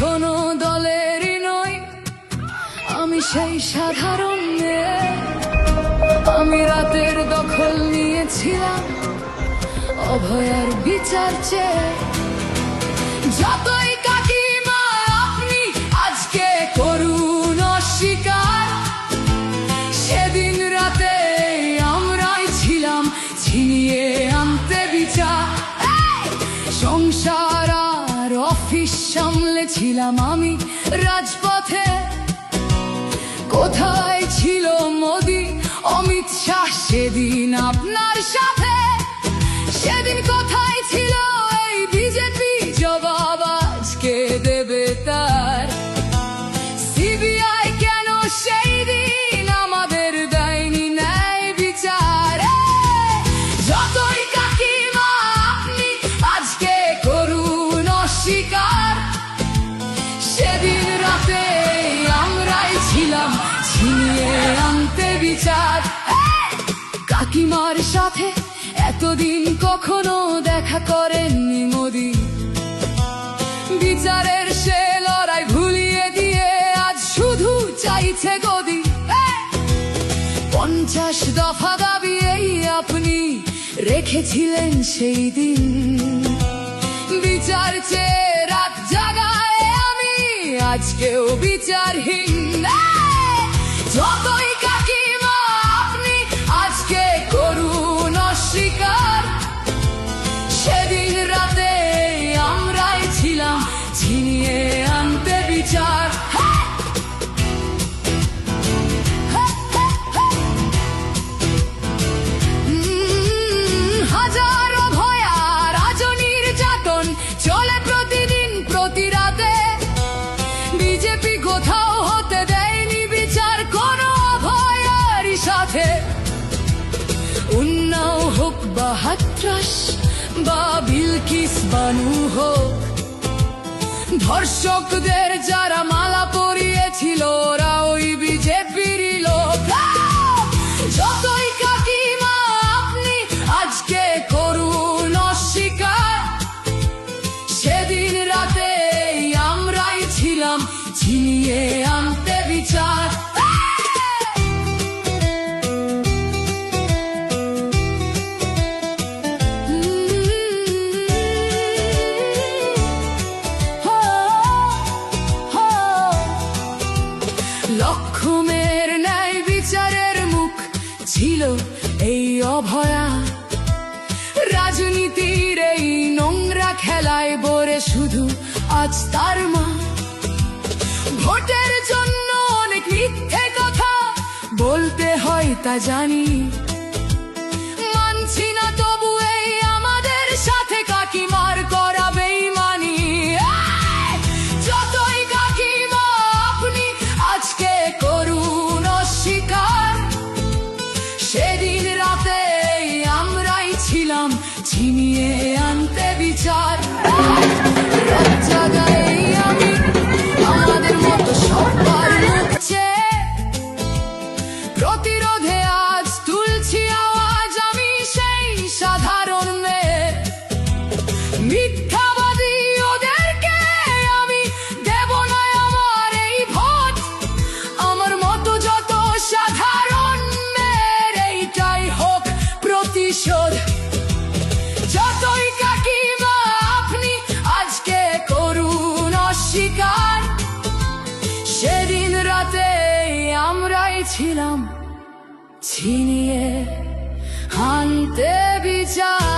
কোনো দলেরই নই, আমি সেই সাধারণ মেয়ে। আমি রাতের দখল নিয়েছিলাম অভয়ার বিচার চেয়ে। যতই কাকিমা আপনি আজকে করুন অস্বীকার, সেদিন রাতে আমরাই ছিলাম ছিনিয়ে আনতে বিচার। সংসার আর অফিস সামলেছিলাম আমি রাজপথে। কোথায় ছিল মোদি অমিত শাহ সেদিন আপনার সাথে? সেদিন কোথায় ছিল এই বিজেপি? জবাব আজকে দেবে তার। সিবিআই কেন সেই দিন আমাদের দেয়নি ন্যায় বিচার? যতই কাকিমা আপনি আজকে করুন অস্বীকার, সেদিন রাতে আমরাই ছিলাম ছিনিয়ে আনতে বিচার। কাকিমার সাথে এতদিন কখনো দেখা করেননি মোদি। বিচারের সে লড়াই ভুলিয়ে দিয়ে আজ শুধু চাইছে গদি। 50 দফা দাবি এই আপনি রেখেছিলেন সেই দিন। বিচার চেয়ে রাত জাগায় আমি আজকেও বিচারহীন। যতই কাকিমা আপনি আজকে করুন অস্বীকার, সেদিন রাতে আমরাই ছিলাম ছিনিয়ে আনতে বিচার। হাজারো ভয়া রাজনীর যাতন চলে প্রতিদিন প্রতি রাতে। বিজেপি কোথাও হতে দেয়নি বিচার কোনো ভয়ারই সাথে। উন্নাও হোক বা হাতরাস বা বিলকিস বানু হোক, ধর্ষকদের যারা মালা পরিয়েছিল ওরা ওই বিজেপিরই লোক। যতই কাকিমা আপনি আজকে করুন অস্বীকার, সেদিন রাতে আমরাই ছিলাম ছিনিয়ে আনতে বিচার। লক্ষ্যমের ন্যায় বিচারের মুখ ছিল এই অভয়া। রাজনীতির এই নোংরা খেলায় বরে শুধু আজ তার মা। ভোটের জন্য অনেক মিথ্যে কথা বলতে হয় তা জানি, মানছি না তবু এই আমাদের সাথে কাকিমার করা বেইমানি। যতই কাকিমা আপনি আজকে করুন অস্বীকার, সেদিন রাতে আমরাই ছিলাম ছিনিয়ে আনতে বিচার। রাত জাগায় আমি আমাদের মতো সবার মুখ চেয়ে। প্রতিরোধে আজ তুলছি আওয়াজ আমি সেই সাধারণ মেয়ে। মিথ্যাবাদী ওদেরকে আমি দেব না আমার এই ভোট। আমার মতো যত সাধারণ মেয়ের এইটাই হোক প্রতিশোধ। যতই কাকিমা আপনি আজকে করুন অস্বীকার, সেদিন রাতে আমরাই ছিলাম ছিনিয়ে আনতে বিচার।